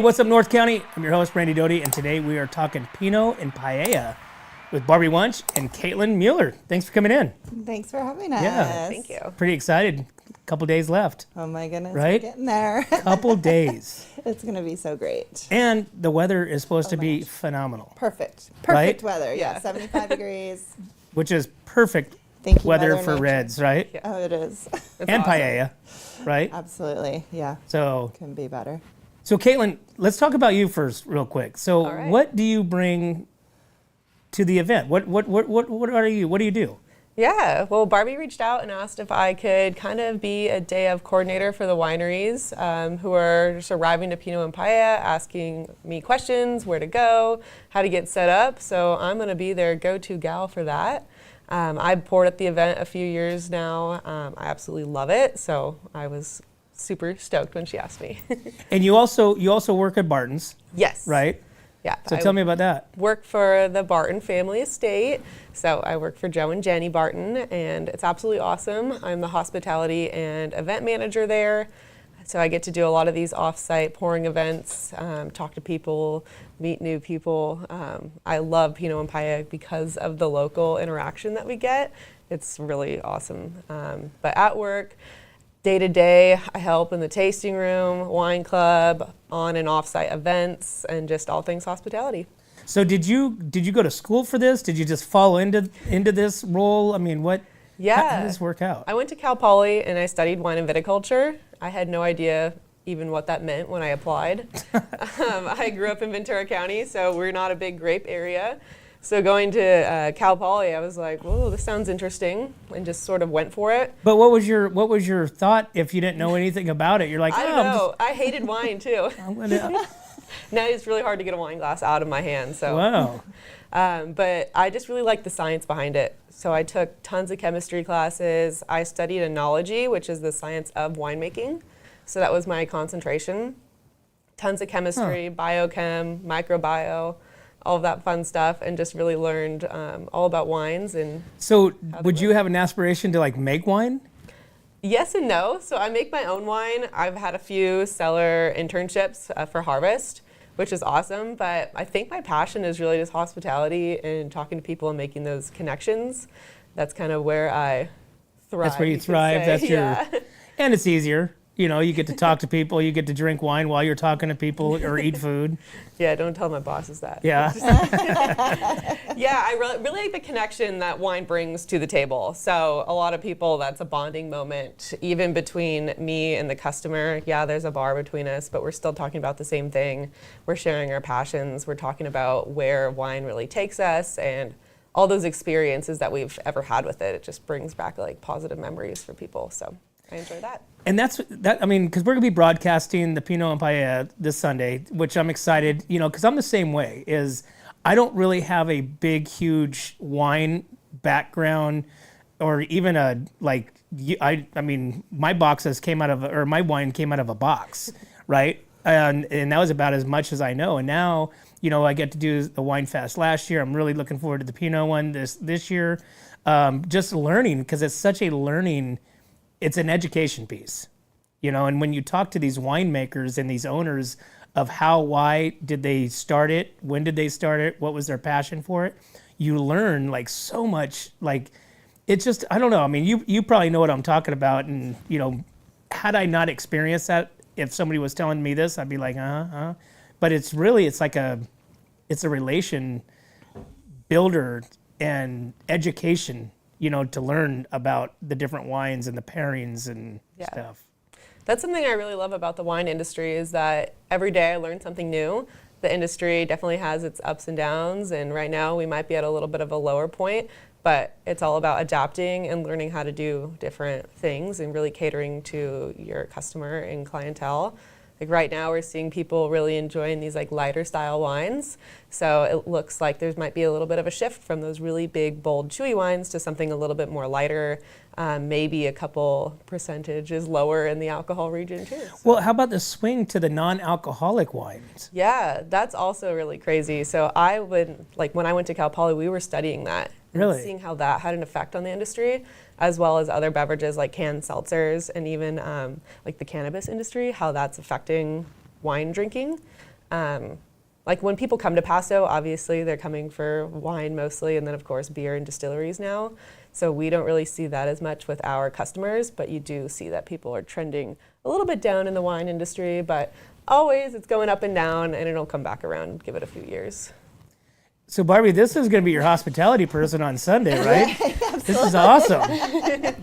what's up, North County? I'm your host, Randy Doty, and today we are talking Pinot and Paella with Barbie Wunsch and Caitlin Mueller. Thanks for coming in. Thanks for having us. Yeah. Thank you. Pretty excited. Couple days left. Oh my goodness, Right? we're getting there. Couple days. It's going to be so great. And the weather is supposed to be phenomenal, Perfect Right? weather. Yeah, Yeah. 75 degrees. which is perfect Thank you, weather Mother for Nature. reds, right? Yeah. Oh, it is. It's And awesome. Paella, right? Absolutely. Yeah, So couldn't be better. Caitlin, let's talk about you first real quick. So All right. what do you bring to the event? What are you? What do you do? Yeah, well, Barbie reached out and asked if I could kind of be a day of coordinator for the wineries who are just arriving to Pinot and Paella, asking me questions, where to go, how to get set up. So I'm going to be their go-to gal for that. I've poured at the event a few years now. I absolutely love it. So I was super stoked when she asked me. And you also work at Barton's, Yes. right? Yeah. So I tell me about that. work for the Barton Family Estate. So I work for Joe and Jenny Barton, and it's absolutely awesome. I'm the hospitality and event manager there. So I get to do a lot of these off-site pouring events, talk to people, meet new people. I love Pinot and Paella because of the local interaction that we get. It's really awesome. But at work, day to day, I help in the tasting room, wine club, on and off-site events, and just all things hospitality. So did you go to school for this? Did you just fall into this role? I mean, how did this work out? I went to Cal Poly and I studied wine and viticulture. I had no idea even what that meant when I applied. I grew up in Ventura County, so we're not a big grape area. So going to Cal Poly, I was like, whoa, this sounds interesting, and just sort of went for it. But what was your thought if you didn't know anything about it? You're like, I don't know. I hated wine too. I'm gonna, Now it's really hard to get a wine glass out of my hand. So, wow. but I just really liked the science behind it. So I took tons of chemistry classes. I studied enology, which is the science of winemaking. So that was my concentration. Tons of chemistry, biochem, microbio, all of that fun stuff, and just really learned all about wines. And So would you have an aspiration to like make wine? yes and no. So I make my own wine. I've had a few cellar internships for Harvest, which is awesome. But I think my passion is really just hospitality and talking to people and making those connections. That's kind of where I thrive. That's where you could thrive. say. That's your, Yeah. and it's easier. You know, you get to talk to people. You get to drink wine while you're talking to people or eat food. Yeah, don't tell my bosses that. Yeah. Yeah, I really like the connection that wine brings to the table. So a lot of people, that's a bonding moment, even between me and the customer. Yeah, there's a bar between us, but we're still talking about the same thing. We're sharing our passions. We're talking about where wine really takes us and all those experiences that we've ever had with it. It just brings back like positive memories for people. So I enjoy that. And I mean, because we're going to be broadcasting the Pinot and Paella this Sunday, which I'm excited, you know, because I'm the same way, is I don't really have a big, huge wine background or even I mean, my my wine came out of a box, right? And that was about as much as I know. And now, you know, I get to do the Wine Fest last year. I'm really looking forward to the Pinot one this year. Just learning, because it's such a learning. It's an education piece, you know, and when you talk to these winemakers and these owners of why did they start it, when did they start it, what was their passion for it, you learn like so much. Like, it's just, I don't know. I mean, you probably know what I'm talking about. And, you know, had I not experienced that, if somebody was telling me this, I'd be like, But it's a relation builder and education, you know, to learn about the different wines and the pairings and stuff. That's something I really love about the wine industry is that every day I learn something new. The industry definitely has its ups and downs, and right now we might be at a little bit of a lower point, but it's all about adapting and learning how to do different things and really catering to your customer and clientele. Like right now we're seeing people really enjoying these like lighter style wines. So it looks like there might be a little bit of a shift from those really big, bold, chewy wines to something a little bit more lighter, maybe a couple percentages lower in the alcohol region too. So. Well, how about the swing to the non-alcoholic wines? Yeah, that's also really crazy. So when I went to Cal Poly, we were studying that. Really? And seeing how that had an effect on the industry, as well as other beverages like canned seltzers and even like the cannabis industry, how that's affecting wine drinking. Like when people come to Paso, obviously they're coming for wine mostly, and then of course beer and distilleries now. So we don't really see that as much with our customers, but you do see that people are trending a little bit down in the wine industry, but always it's going up and down, and it'll come back around, give it a few years. So Barbie, this is going to be your hospitality person on Sunday, right? This is awesome.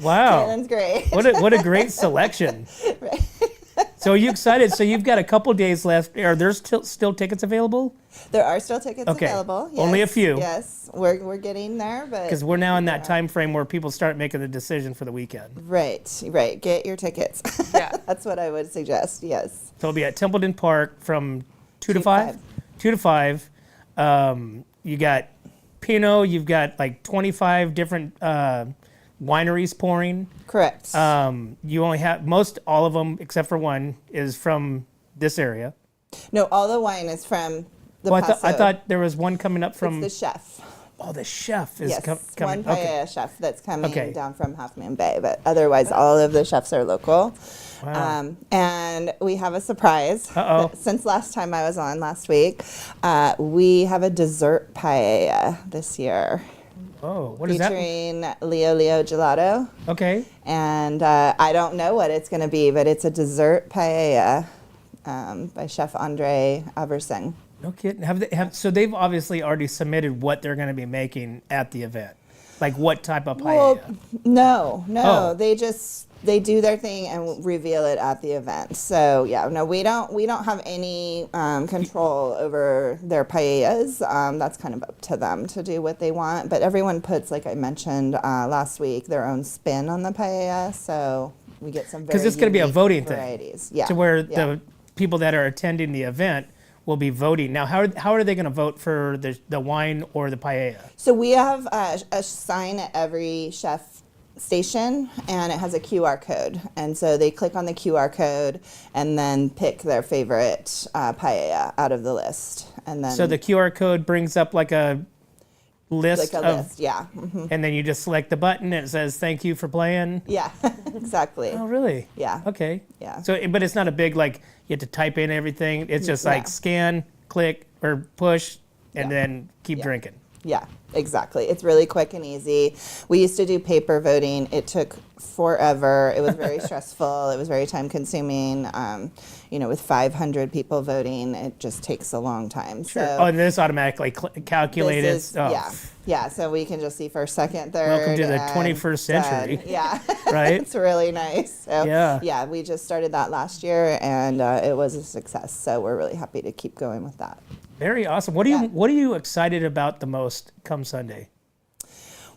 Wow. Caitlin's great. What a great selection. Right. So are you excited? So you've got a couple days left. Are there still tickets available? There are still tickets Okay. available. Yes. Only a few. Yes, we're getting there, but Because we're now in that time frame where people start making the decision for the weekend. right. Get your tickets. Yeah. That's what I would suggest. Yes. So it'll be at Templeton Park from 2 to 2 to 5? 5. 2 to 5. You got Pinot. You've got like 25 different wineries pouring. Correct. You only have all of them except for one is from this area. No, all the wine is from the Well, Paso. I thought there was one coming up from. It's the chef. Oh, the chef is Yes, coming. one Okay. paella chef that's coming Okay. down from Half Moon Bay, but otherwise all of the chefs are local. Wow. And we have a surprise. Uh-oh. Since last time I was on last week, we have a dessert paella this year. Oh, what is that? Featuring Leo Gelato. Okay. And I don't know what it's going to be, but it's a dessert paella by Chef Andre Averseng. No kidding. So they've obviously already submitted what they're going to be making at the event. Like what type of paella? Well, no. Oh. They do their thing and reveal it at the event. So yeah, no, we don't have any control over their paellas. That's kind of up to them to do what they want. But everyone puts, like I mentioned last week, their own spin on the paella. So we get some very Because it's going to be a unique voting varieties. thing. Yeah. To where yeah. the people that are attending the event will be voting. Now, how are they going to vote for the wine or the paella? So we have a sign at every chef station, and it has a QR code. And so they click on the QR code and then pick their favorite paella out of the list. And then So the QR code brings up like a list like a of, list, yeah. Mhm. and then you just select the button and it says thank you for playing. Yeah, exactly. Oh, really? Yeah. Okay. Yeah. So, but it's not a big like you have to type in everything. It's just like Yeah. scan, click, or push, and Yeah. then keep Yeah. drinking. Yeah, exactly. It's really quick and easy. We used to do paper voting. It took forever. It was very stressful. It was very time consuming. With 500 people voting, it just takes a long time. Sure. So Oh, and this automatically calculated. this is, Oh, yeah. So we can just see first, second, third. Welcome to the and 21st century. done. Yeah. Right? It's really nice. So, Yeah. we just started that last year, and it was a success. So we're really happy to keep going with that. Very awesome. What are you excited about the most come Sunday?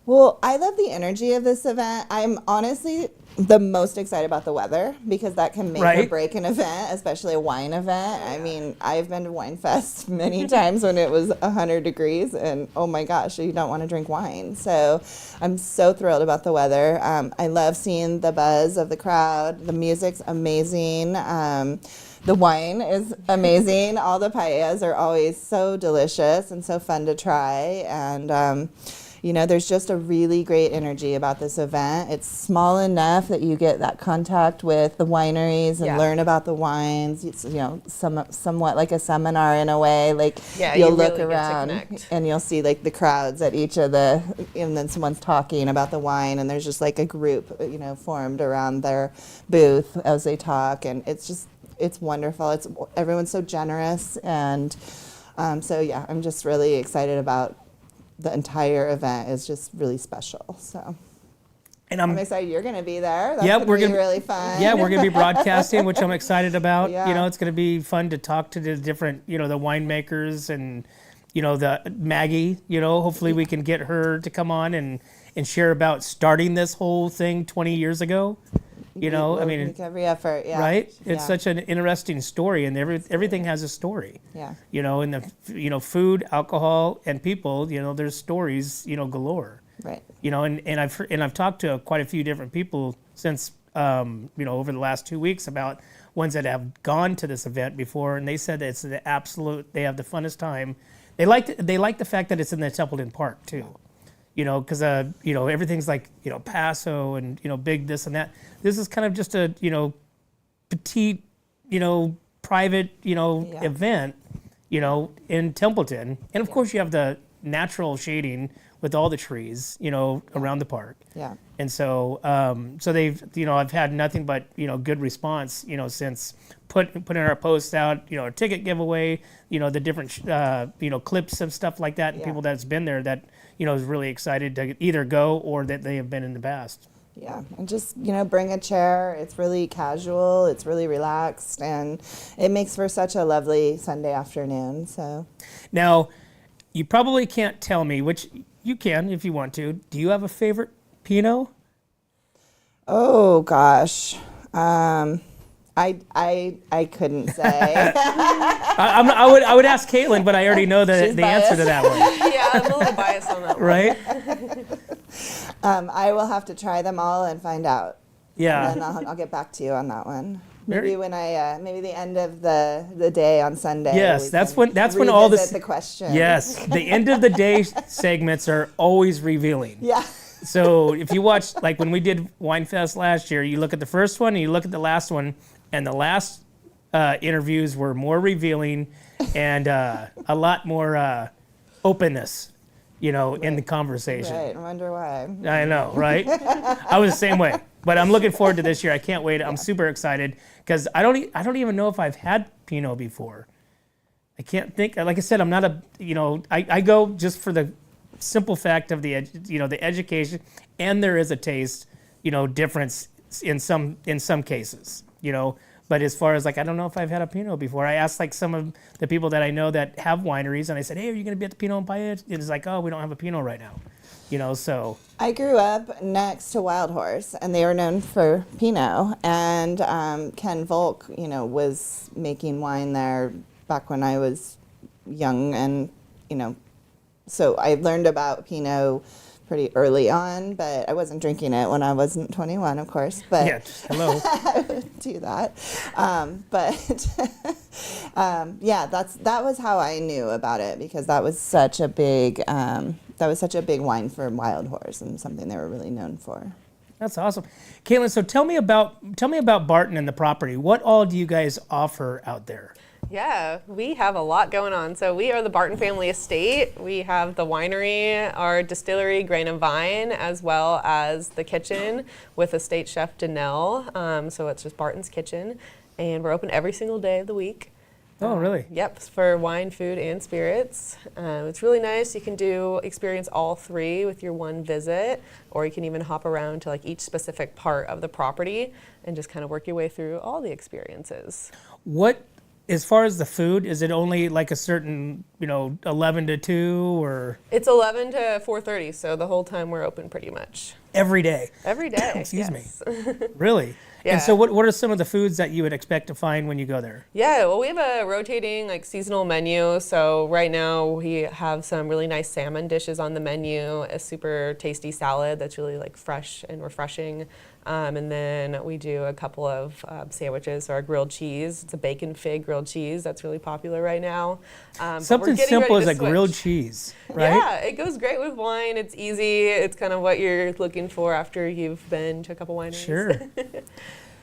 Well, I love the energy of this event. I'm honestly the most excited about the weather because that can make or Right. break an event, especially a wine event. I mean, I've been to Wine Fest many times when it was 100 degrees and oh my gosh, you don't want to drink wine. So I'm so thrilled about the weather. I love seeing the buzz of the crowd. The music's amazing. The wine is amazing. All the paellas are always so delicious and so fun to try. And, there's just a really great energy about this event. It's small enough that you get that contact with the wineries and Yeah. learn about the wines. It's, somewhat like a seminar in a way. Like Yeah, you'll you look really get to around connect. and you'll see like the crowds at each of and then someone's talking about the wine and there's just like a group, formed around their booth as they talk. And it's wonderful. Everyone's so generous. And I'm just really excited about the entire event. Is just really special. So And I'm excited you're going to be there. That's Yeah, gonna we're be gonna- really fun. Yeah, we're going to be broadcasting, which I'm excited about. Yeah. It's going to be fun to talk to the different, the winemakers and, the Maggie, hopefully we can get her to come on and share about starting this whole thing 20 years ago. We'll make every effort. Yeah. Right? It's Yeah. such an interesting story, and everything has a story. Yeah. In the food, alcohol, and people. There's stories. Galore. Right. And I've talked to quite a few different people since over the last 2 weeks about ones that have gone to this event before, and they said that it's the absolute. They have the funnest time. They like the fact that it's in the Templeton Park too. Because everything's like Paso and big this and that. This is kind of just a petite private event, in Templeton. And of course you have the natural shading with all the trees, around the park. Yeah. And so, so they've, I've had nothing but, good response, since putting our posts out, a ticket giveaway, the different, clips of stuff like that, and Yeah. people that's been there that, is really excited to either go or that they have been in the past. Yeah, and just, bring a chair. It's really casual, it's really relaxed, and it makes for such a lovely Sunday afternoon. So Now, you probably can't tell me, which you can if you want to. Do you have a favorite Pinot? oh gosh. I couldn't say. I would ask Caitlin, but I already know the She's answer to biased. that one, Yeah, I'm a little biased on that one. right? I will have to try them all and find out. Yeah. And then I'll get back to you on that one. Very- Maybe when maybe the end of the day on Sunday. Yes, we that's can when all this. revisit the question. Yes, the end of the day segments are always revealing. Yeah. So if you watch, like when we did Wine Fest last year, you look at the first one and you look at the last one, and the last interviews were more revealing and a lot more openness, in the conversation. Right. I wonder why. I know, right? I was the same way, but I'm looking forward to this year. I can't wait. I'm super excited because I don't even know if I've had Pinot before. I can't think. Like I said, I'm not I go just for the simple fact of the education, and there is a taste, difference in some cases, But as far as I don't know if I've had a Pinot before. I asked some of the people that I know that have wineries, and I said, "Hey, are you going to be at the Pinot and Paella?" And it's like, "Oh, we don't have a Pinot right now," So I grew up next to Wild Horse, and they were known for Pinot. And Ken Volk, was making wine there back when I was young, and so I learned about Pinot pretty early on, but I wasn't drinking it when I wasn't 21, of course. But yeah, hello. I would do that. Yeah, that was how I knew about it, because that was such a big wine for Wild Horse, and something they were really known for. That's awesome, Caitlin. So tell me about Barton and the property. What all do you guys offer out there? Yeah, we have a lot going on. So we are the Barton Family Estate. We have the winery, our distillery, Grain and Vine, as well as the kitchen with estate chef Danelle. So it's just Barton's Kitchen, and we're open every single day of the week. Oh, really? Yep, for wine, food, and spirits. It's really nice. You can experience all three with your one visit, or you can even hop around to each specific part of the property and just kind of work your way through all the experiences. What, as far as the food, is it only a certain, 11 to 2 or? It's 11 to 4:30, so the whole time we're open pretty much. Every day? Every day. Excuse me. me. Really? Yeah. And so what are some of the foods that you would expect to find when you go there? Yeah, well, we have a rotating seasonal menu. So right now we have some really nice salmon dishes on the menu, a super tasty salad that's really fresh and refreshing. And then we do a couple of sandwiches. So our grilled cheese, it's a bacon fig grilled cheese that's really popular right now. But Something we're getting simple ready as to a grilled switch. cheese, right? Yeah, it goes great with wine. It's easy. It's kind of what you're looking for after you've been to a couple wineries. Sure.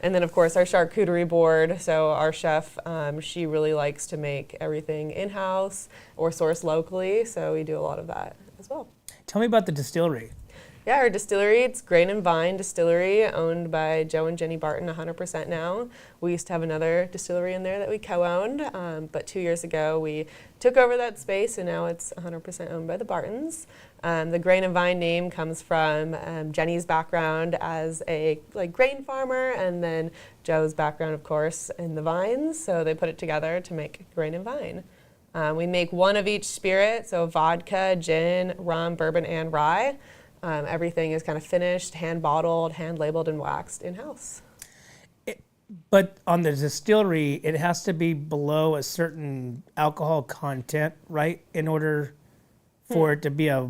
And then, of course, our charcuterie board. So our chef, she really likes to make everything in-house or source locally. So we do a lot of that as well. Tell me about the distillery. Yeah, our distillery, it's Grain and Vine Distillery, owned by Joe and Jenny Barton 100% now. We used to have another distillery in there that we co-owned, but 2 years ago we took over that space, and now it's 100% owned by the Bartons. The Grain and Vine name comes from Jenny's background as a grain farmer, and then Joe's background, of course, in the vines. So they put it together to make Grain and Vine. We make one of each spirit, so vodka, gin, rum, bourbon, and rye. Everything is kind of finished, hand bottled, hand labeled, and waxed in-house. But on the distillery, it has to be below a certain alcohol content, right? In order for it to be a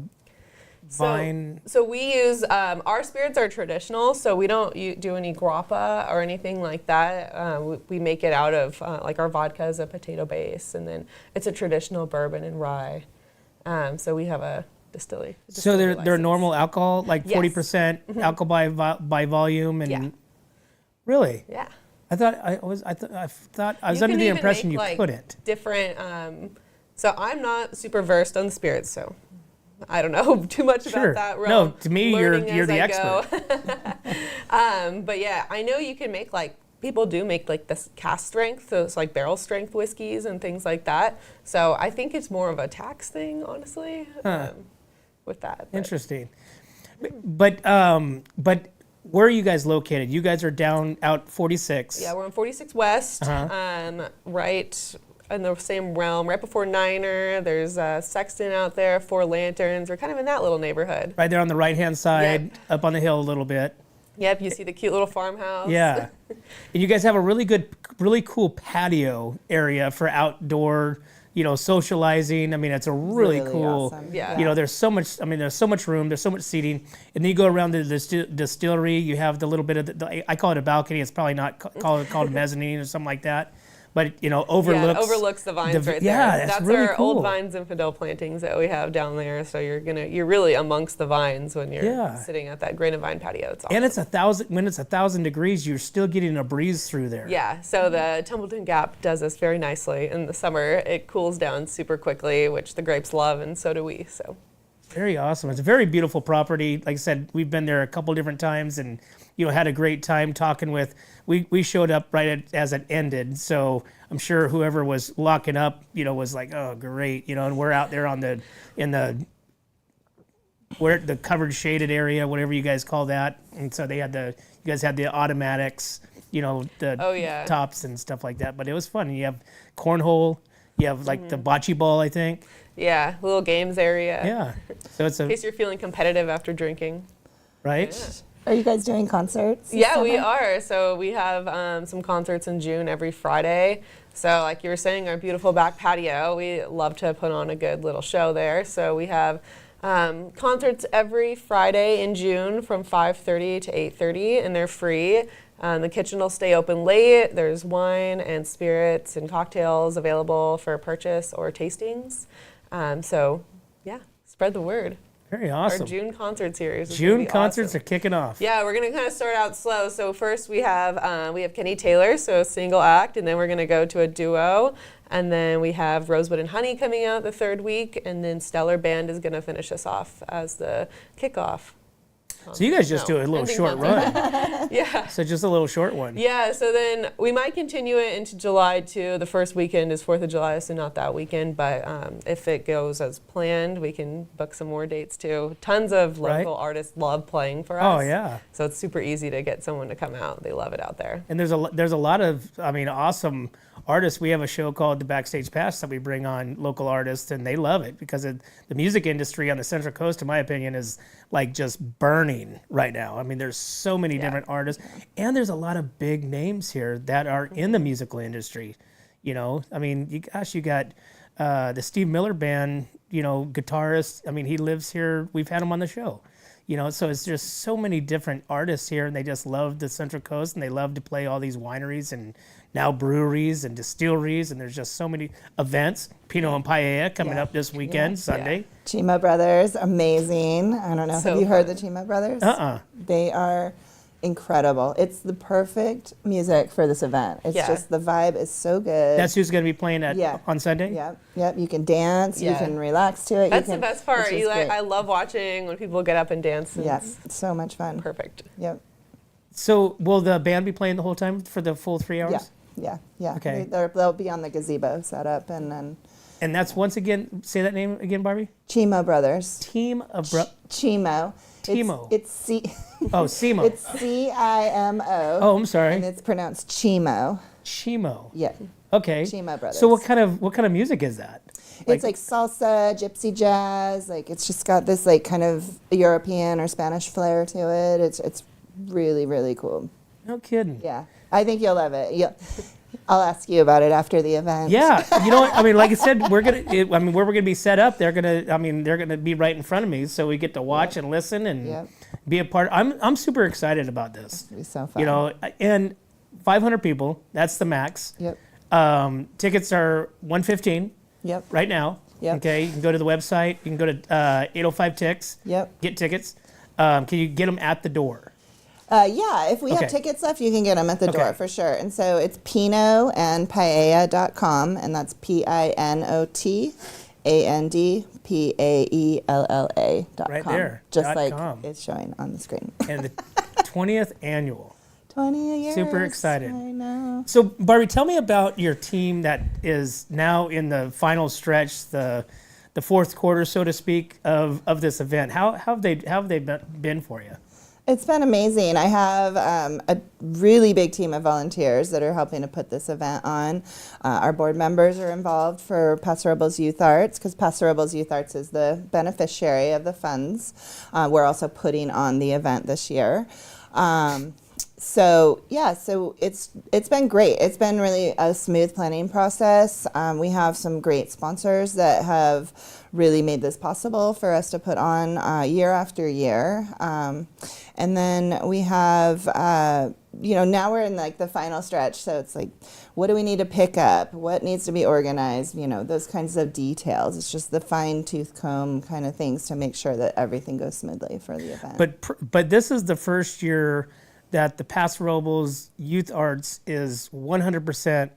vine. So we use, our spirits are traditional, so we don't do any grappa or anything like that. We make it out of, our vodka is a potato base, and then it's a traditional bourbon and rye. So we have a distillery. So they're license. normal alcohol, Yes. 40% alcohol by volume, and Yeah. really? Yeah. I thought I was You under can the even impression make, you couldn't. different So I'm not super versed on spirits, so I don't know too much Sure. about that realm. No, to me, you're Learning the as I go. expert. But yeah, I know you can make people do make this cask strength, those barrel strength whiskeys and things like that. So I think it's more of a tax thing, honestly, with that. But. Interesting. But where are you guys located? You guys are down out 46. Yeah, we're on 46 West, right in the same realm, right before Niner. There's Sexton out there, Four Lanterns. We're kind of in that little neighborhood. Right there on the right-hand side, Yep. up on the hill a little bit. Yep, you see the cute little farmhouse. Yeah. And you guys have a really cool patio area for outdoor, socializing. I mean, it's a really cool. awesome. Yeah. There's so much room, there's so much seating. And then you go around the distillery, you have the little bit of I call it a balcony. It's probably not called a mezzanine or something like that. But overlooks. Yeah, it overlooks the vines right yeah, there. that's really our cool. old vines and Fidel plantings that we have down there. So you're really amongst the vines when you're sitting at that grain and vine patio. It's awesome. And it's 1,000 degrees, you're still getting a breeze through there. Yeah, so the Templeton Gap does this very nicely. In the summer, it cools down super quickly, which the grapes love, and so do we. So Very awesome. It's a very beautiful property. Like I said, we've been there a couple different times and had a great time talking with. We showed up right as it ended, so I'm sure whoever was locking up, was like, oh great, and we're out there in the covered shaded area, whatever you guys call that. And so you guys had the automatics, the tops and stuff like that. But it was fun. You have cornhole, you have the bocce ball, I think. yeah, little games area. Yeah. So it's In case you're feeling competitive after drinking. right. Yeah. Are you guys doing concerts? this Yeah, we summer? are. So we have some concerts in June every Friday. So like you were saying, our beautiful back patio, we love to put on a good little show there. So we have concerts every Friday in June from 5:30 to 8:30, and they're free. The kitchen will stay open late. There's wine and spirits and cocktails available for purchase or tastings. So yeah, spread the word. Very Our awesome. June concert series. is gonna June be concerts awesome. are kicking off. Yeah, we're gonna kind of start out slow. So first we have Kenny Taylor, so a single act, and then we're gonna go to a duo, and then we have Rosewood and Honey coming out the third week, and then Stellar Band is gonna finish us off as the kickoff. So you guys just do a little ending short concert. run. Yeah. So just a little short one. Yeah, so then we might continue it into July too. The first weekend is 4th of July, so not that weekend, but if it goes as planned, we can book some more dates too. Tons of local artists love playing for us. Oh yeah. So it's super easy to get someone to come out. They love it out there. And there's a lot of awesome artists. We have a show called The Backstage Pass that we bring on local artists, and they love it because the music industry on the Central Coast, in my opinion, is like just burning right now. I mean, there's so many different artists, and there's a lot of big names here that are in the musical industry. I mean, you got the Steve Miller Band, guitarist. I mean, he lives here. We've had him on the show. So it's just so many different artists here, and they just love the Central Coast, and they love to play all these wineries and now breweries and distilleries, and there's just so many events. Pinot and Paella coming up this weekend, Sunday. Chima Brothers, amazing. I don't know. So Have you heard the fun. Chima Brothers? Uh-uh. They are incredible. It's the perfect music for this event. It's Yeah. just the vibe is so good. That's who's going to be playing on Sunday? Yep. You can dance. You Yeah. can relax to it. That's you the can, best part. it's just great. I love watching when people get up and dance. Yeah, It's it's so much fun. perfect. Yep. So will the band be playing the whole time for the full 3 hours? Yeah. Okay. They'll be on the gazebo set up, and then And that's once again, say that name again, Barbie? Chima Brothers. Team of Chimo. Timo. It's C. Oh, Simo. It's CIMO. Oh, I'm And sorry. it's pronounced Chimo. Chimo. Yeah. Okay. Chima Brothers. So what kind of music is that? It's like salsa, gypsy jazz. Like it's just got this like kind of European or Spanish flair to it. It's really, really cool. No kidding. Yeah, I think you'll love it. I'll ask you about it after the event. Yeah, what? I mean, like I said, where we're gonna be set up, they're gonna be right in front of me, so we get to watch and listen and be a part. I'm super excited about this. It'll be so fun. And 500 people, that's the max. Yep. Tickets are $115 Yep. right now. Yep. Okay, you can go to the website. You can go to 805 Ticks. Yep. Get tickets. Can you get them at the door? Yeah, if we Okay. have tickets left, you can get them at the Okay. door for sure. And so it's Pinot and Paella.com, and that's PinotandPaella.com. Right there, Just like .com. it's showing on the screen. And the 20th annual. 20 years. Super excited. I know. So, Barbie, tell me about your team that is now in the final stretch, the fourth quarter, so to speak, of this event. How have they been for you? It's been amazing. I have a really big team of volunteers that are helping to put this event on. Our board members are involved for Paso Robles Youth Arts, because Paso Robles Youth Arts is the beneficiary of the funds. We're also putting on the event this year. So it's been great. It's been really a smooth planning process. We have some great sponsors that have really made this possible for us to put on year after year. And then we have, now we're in like the final stretch. So it's like, what do we need to pick up? What needs to be organized? Those kinds of details. It's just the fine tooth comb kind of things to make sure that everything goes smoothly for the event. But this is the first year that the Paso Robles Youth Arts is 100%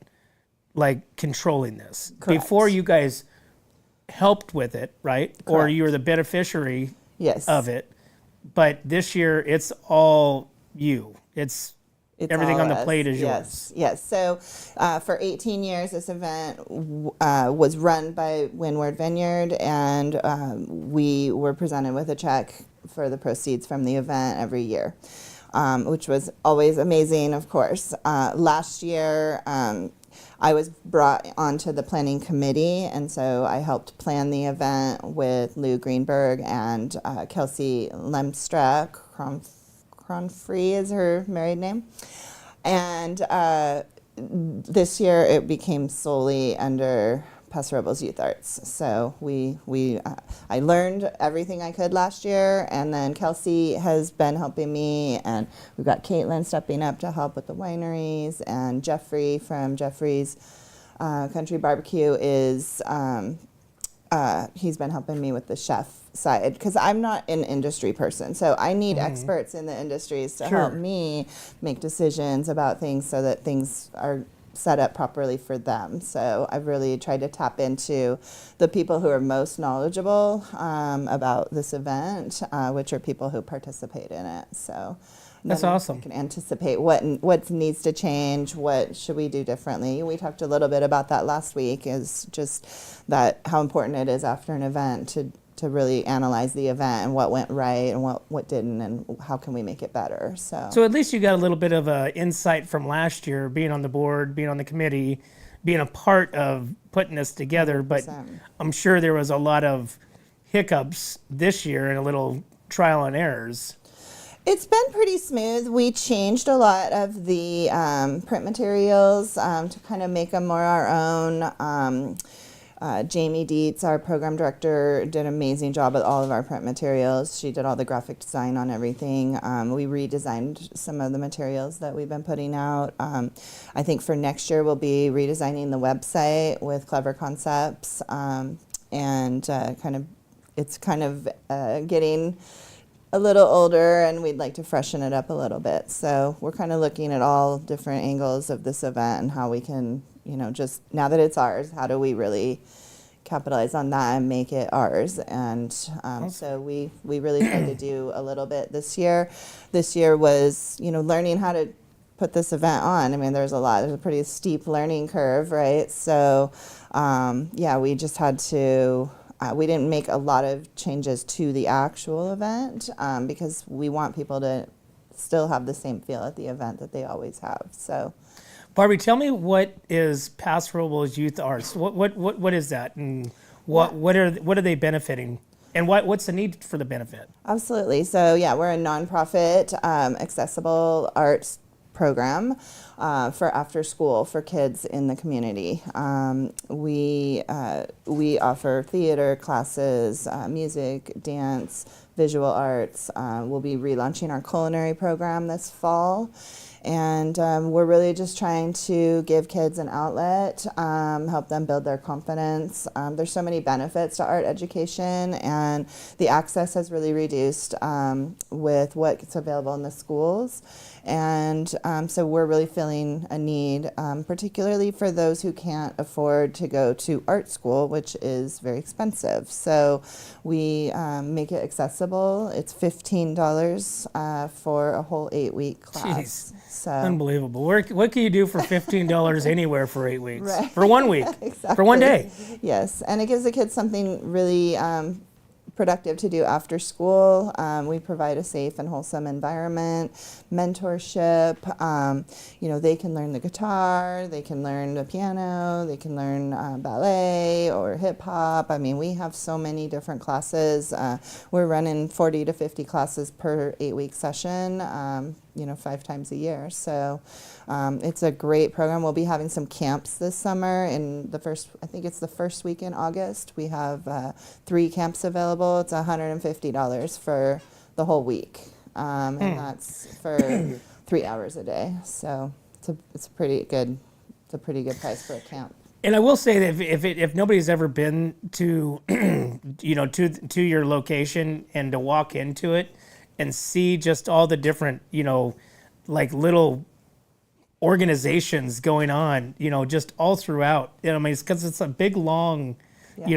like controlling this. Correct. Before you guys helped with it, right? Or Correct. you were the beneficiary Yes. of it. But this year it's all you. It's everything all on the us. plate is Yes. yours. Yes. So for 18 years, this event was run by Windward Vineyard, and we were presented with a check for the proceeds from the event every year. Which was always amazing, of course. Last year, I was brought onto the planning committee, and so I helped plan the event with Lou Greenberg and Kelsey Lemstra. Cronfree is her married name. And this year, it became solely under Paso Robles Youth Arts. So I learned everything I could last year, and then Kelsey has been helping me, and we've got Caitlin stepping up to help with the wineries, and Jeffrey from Jeffrey's Country Barbecue is he's been helping me with the chef side, because I'm not an industry person, so I need experts in the industries to help me make decisions about things so that things are set up properly for them. So I've really tried to tap into the people who are most knowledgeable about this event, which are people who participate in it. So That's then awesome. I can anticipate what needs to change, what should we do differently. We talked a little bit about that last week, is just that how important it is after an event to really analyze the event and what went right and what didn't, and how can we make it better. So at least you got a little bit of insight from last year, being on the board, being on the committee, being a part of putting this together. But 100%. I'm sure there was a lot of hiccups this year and a little trial and errors. It's been pretty smooth. We changed a lot of the print materials to kind of make them more our own. Jamie Dietz, our program director, did an amazing job with all of our print materials. She did all the graphic design on everything. We redesigned some of the materials that we've been putting out. I think for next year we'll be redesigning the website with clever concepts, and it's kind of getting a little older, and we'd like to freshen it up a little bit. So we're kind of looking at all different angles of this event and how we can, just now that it's ours, how do we really capitalize on that and make it ours? And so we really tried to do a little bit this year. This year was, learning how to put this event on. I mean, there's a pretty steep learning curve, right? So we just had to, we didn't make a lot of changes to the actual event because we want people to still have the same feel at the event that they always have. So, Barbie, tell me, what is Paso Robles Youth Arts? What is that, and what are they benefiting, and what's the need for the benefit? Absolutely. So we're a nonprofit accessible arts program for after school for kids in the community. We offer theater classes, music, dance, visual arts. We'll be relaunching our culinary program this fall. And we're really just trying to give kids an outlet, help them build their confidence. There's so many benefits to art education, and the access has really reduced with what's available in the schools. And so we're really feeling a need, particularly for those who can't afford to go to art school, which is very expensive. So we make it accessible. It's $15 for a whole 8-week class. Jeez. So Unbelievable. What can you do for $15 anywhere for 8 weeks? Right. For 1 week? Exactly. For one day? Yes, and it gives the kids something really productive to do after school. We provide a safe and wholesome environment, mentorship. They can learn the guitar, they can learn the piano, they can learn ballet or hip hop. I mean, we have so many different classes. We're running 40 to 50 classes per 8-week session, 5 times a year. So it's a great program. We'll be having some camps this summer. I think it's the first week in August. We have 3 camps available. It's $150 for the whole week, and that's for 3 hours a day. So it's a pretty good price for a camp. And I will say that if nobody's ever been to to your location and to walk into it and see just all the different like little organizations going on, just all throughout. I mean, it's because it's a big long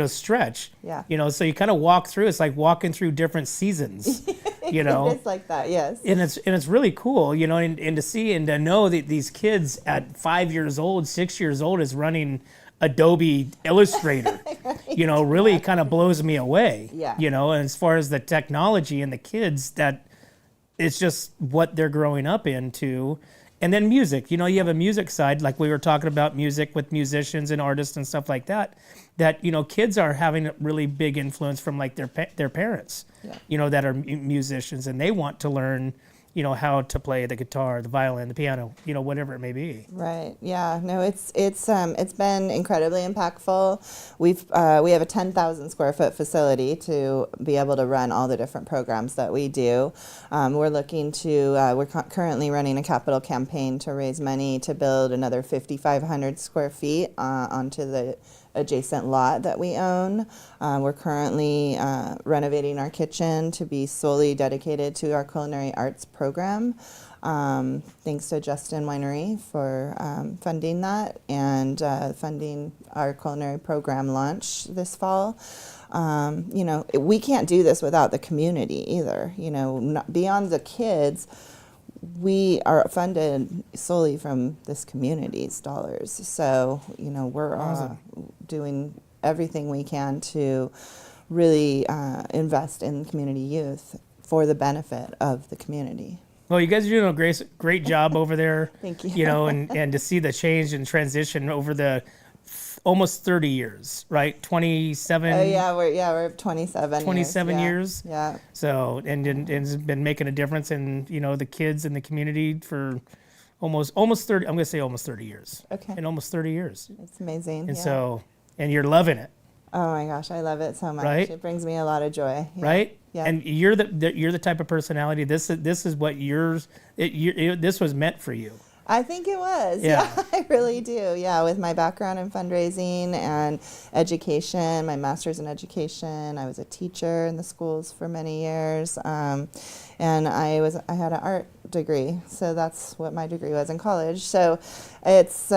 stretch. Yeah. So you kind of walk through. It's like walking through different seasons. It's like that, yes. And it's really cool, and to see and to know that these kids at 5 years old, 6 years old is running Adobe Illustrator, really kind of blows me away. Yeah. And as far as the technology and the kids, that it's just what they're growing up into. And then music, you have a music side, like we were talking about music with musicians and artists and stuff like that, kids are having a really big influence from like their parents, that are musicians, and they want to learn, how to play the guitar, the violin, the piano, whatever it may be. Right. Yeah. No, it's been incredibly impactful. We have a 10,000 square foot facility to be able to run all the different programs that we do. We're currently running a capital campaign to raise money to build another 5,500 square feet onto the adjacent lot that we own. We're currently renovating our kitchen to be solely dedicated to our culinary arts program. Thanks to Justin Winery for funding that and funding our culinary program launch this fall. We can't do this without the community either. Beyond the kids, we are funded solely from this community's dollars. So, we're doing everything we can to really invest in community youth for the benefit of the community. Well, you guys are doing a great job over there. Thank you. And to see the change and transition over the almost 30 years, right? 27. Oh yeah, we're 27. 27 years. Yeah. So and it's been making a difference in the kids in the community for almost 30. I'm going to say almost 30 years. Okay. In almost 30 years. It's amazing. And so you're loving it. Oh my gosh, I love it so much. Right? It brings me a lot of joy. Yeah. Right? Yeah. And you're the type of personality. This is what this was meant for you. I think it was. Yeah. I really do. Yeah, with my background in fundraising and education, my master's in education, I was a teacher in the schools for many years, and I had an art degree, so that's what my degree was in college. So it's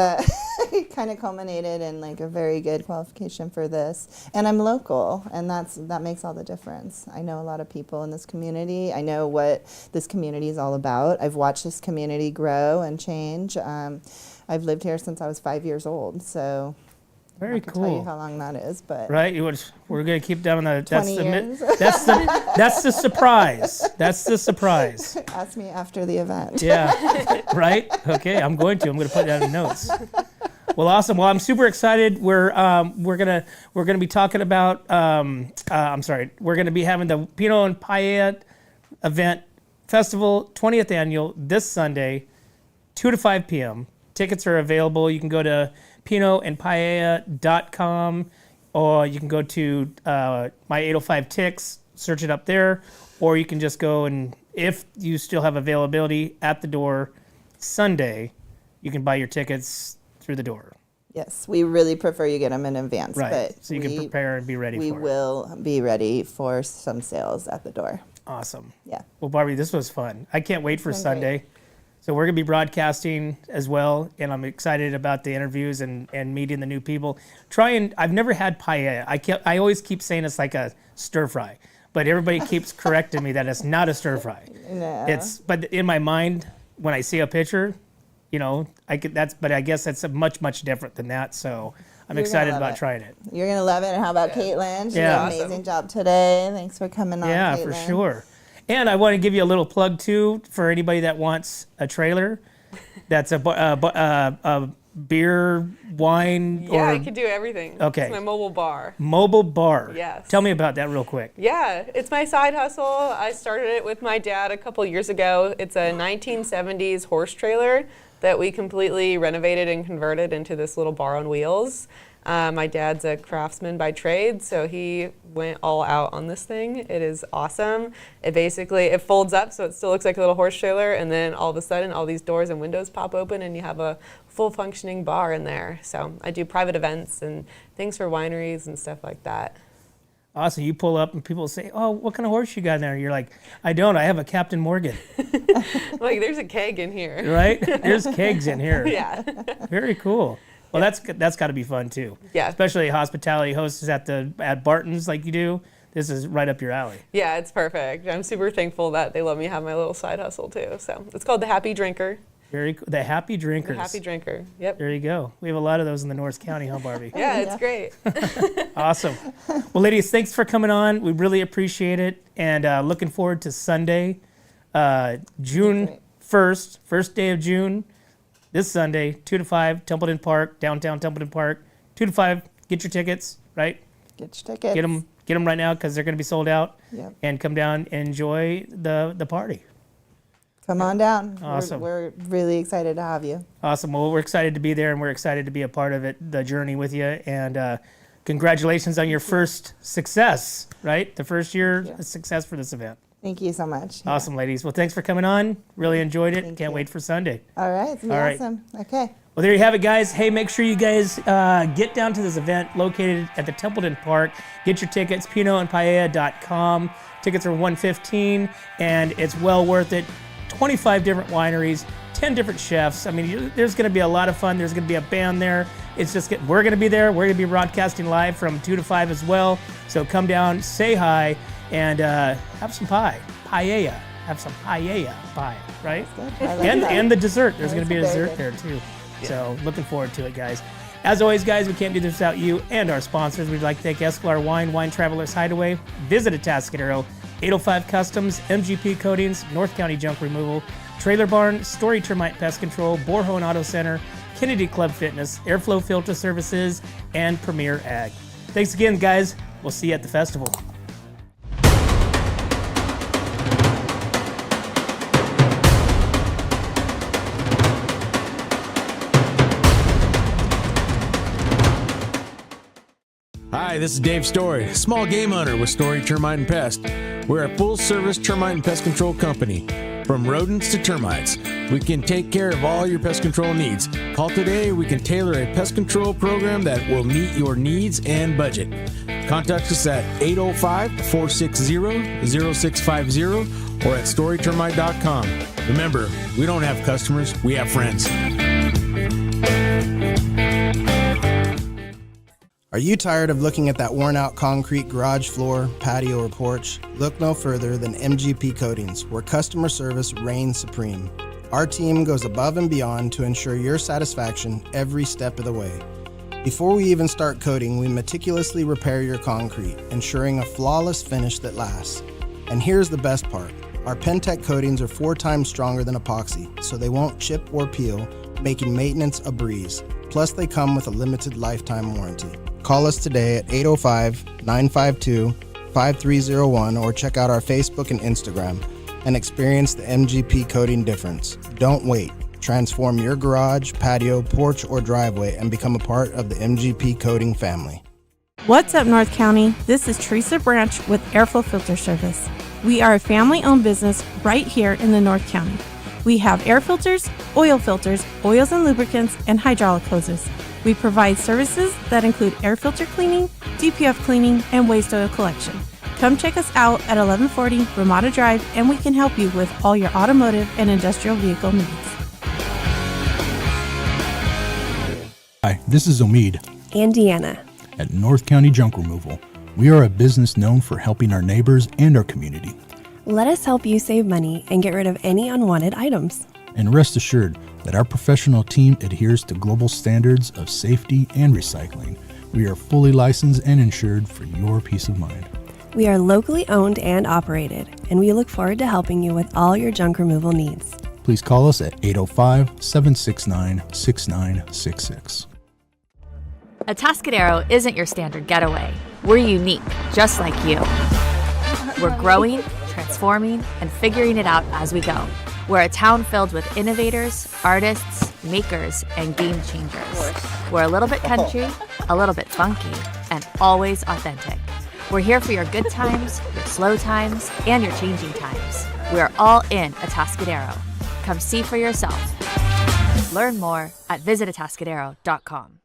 it kind of culminated in like a very good qualification for this, and I'm local, and that makes all the difference. I know a lot of people in this community. I know what this community is all about. I've watched this community grow and change. I've lived here since I was 5 years old, so Very I can cool. tell you how long that is, but Right? We're going to keep down the 20 years. That's the surprise. That's the surprise. Ask me after the event. Yeah. Right? Okay, I'm going to put that in notes. Well, awesome. Well, I'm super excited. We're gonna be talking about we're gonna be having the Pinot and Paella event festival 20th annual this Sunday, 2 to 5 p.m. Tickets are available. You can go to pinotandpaella.com, or you can go to my 805 Ticks, search it up there, or you can just go and, if you still have availability, at the door Sunday, you can buy your tickets through the door. Yes, we really prefer you get them in advance. Right. But So you can prepare and be ready for it. We will be ready for some sales at the door. Awesome. Yeah. Well, Barbie, this was fun. I can't wait for been Sunday. great. So we're going to be broadcasting as well, and I'm excited about the interviews and meeting the new people. I've never had paella. I always keep saying it's like a stir fry, but everybody keeps correcting me that it's not a stir fry. No. But in my mind, when I see a picture, but I guess it's much different than that. So I'm You're excited gonna love about it. trying it. You're going to love it. And how about Caitlin? She Yeah. did an amazing job today. Thanks for coming on, Yeah, Caitlin. for sure. And I want to give you a little plug too for anybody that wants a trailer. That's a beer, wine, Yeah, or I can do everything. Okay. It's my mobile bar. mobile bar. Yes. Tell me about that real quick. Yeah, it's my side hustle. I started it with my dad a couple years ago. It's a 1970s horse trailer that we completely renovated and converted into this little bar on wheels. My dad's a craftsman by trade, so he went all out on this thing. It is awesome. It folds up so it still looks like a little horse trailer, and then all of a sudden all these doors and windows pop open and you have a full functioning bar in there. So I do private events and things for wineries and stuff like that. Awesome. You pull up and people say, "Oh, what kind of horse you got in there?" You're like, "I don't. I have a Captain Morgan." Like, there's a keg in here. Right? There's kegs in here. Yeah. Very cool. Well, that's got to be fun too. Yeah. Especially hospitality hosts at Barton's like you do. This is right up your alley. Yeah, it's perfect. I'm super thankful that they let me have my little side hustle too. So it's called the Happy Drinker. Very cool. The Happy Drinkers. The Happy Drinker. Yep. There you go. We have a lot of those in the Norris County, huh, Barbie? Yeah, it's great. Awesome. Well, ladies, thanks for coming on. We really appreciate it. And looking forward to Sunday, June 1st, first day of June, this Sunday, 2 to 5, Templeton Park, downtown Templeton Park, 2 to 5. Get your tickets, right? Get your tickets. Get them right now because they're going to be sold out. Yep. And come down and enjoy the party. Come on down. Awesome. We're really excited to have you. Awesome. Well, we're excited to be there, and we're excited to be a part of it, the journey with you. And congratulations on your first success, right? The first year success for this event. Thank you so much. Awesome, ladies. Well, thanks for coming on. Really enjoyed it. Thank Can't you. wait for Sunday. All right. It's going to All be right. awesome. Okay. Well, there you have it, guys. Hey, make sure you guys get down to this event located at the Templeton Park. Get your tickets, pinotandpaella.com. Tickets are $115, and it's well worth it. 25 different wineries, 10 different chefs. I mean, there's going to be a lot of fun. There's going to be a band there. We're going to be there. We're going to be broadcasting live from 2 to 5 as well. So come down, say hi, and have some paella. Have some paella pie, right? That's good. I like that. And the dessert. There's going to be a That's very dessert there too. So looking forward to it, guys. As always, guys, we can't do this without you and our sponsors. We'd like to thank Escalar Wine Travelers Hideaway, Visit Atascadero, 805 Customs, MGP Coatings, North County Junk Removal, Trailer Barn, Story Termite Pest Control, Borhone Auto Center, Kennedy Club Fitness, Airflow Filter Services, and Premier Ag. Thanks again, guys. We'll see you at the festival. Hi, this is Dave Story, small game hunter with Story Termite and Pest. We're a full-service termite and pest control company. From rodents to termites, we can take care of all your pest control needs. Call today, we can tailor a pest control program that will meet your needs and budget. Contact us at 805-460-0650 or at storytermite.com. Remember, we don't have customers, we have friends. Are you tired of looking at that worn-out concrete garage floor, patio, or porch? Look no further than MGP Coatings, where customer service reigns supreme. Our team goes above and beyond to ensure your satisfaction every step of the way. Before we even start coating, we meticulously repair your concrete, ensuring a flawless finish that lasts. And here's the best part. Our Pentec coatings are 4 times stronger than epoxy, so they won't chip or peel, making maintenance a breeze. Plus, they come with a limited lifetime warranty. Call us today at 805-952-5301 or check out our Facebook and Instagram and experience the MGP coating difference. Don't wait. Transform your garage, patio, porch, or driveway and become a part of the MGP coating family. What's up, North County? This is Teresa Branch with Airflow Filter Service. We are a family-owned business right here in the North County. We have air filters, oils and lubricants, and hydraulic hoses. We provide services that include air filter cleaning, DPF cleaning, and waste oil collection. Come check us out at 1140 Ramada Drive, and we can help you with all your automotive and industrial vehicle needs. Hi, this is Omid And Deanna. at North County Junk Removal. We are a business known for helping our neighbors and our community. Let us help you save money and get rid of any unwanted items. And rest assured that our professional team adheres to global standards of safety and recycling. We are fully licensed and insured for your peace of mind. We are locally owned and operated, and we look forward to helping you with all your junk removal needs. Please call us at 805-769-6966. Atascadero isn't your standard getaway. We're unique, just like you. We're growing, transforming, and figuring it out as we go. We're a town filled with innovators, artists, makers, and game changers. We're a little bit country, a little bit funky, and always authentic. We're here for your good times, your slow times, and your changing times. We're all in Atascadero. Come see for yourself. Learn more at visitatascadero.com.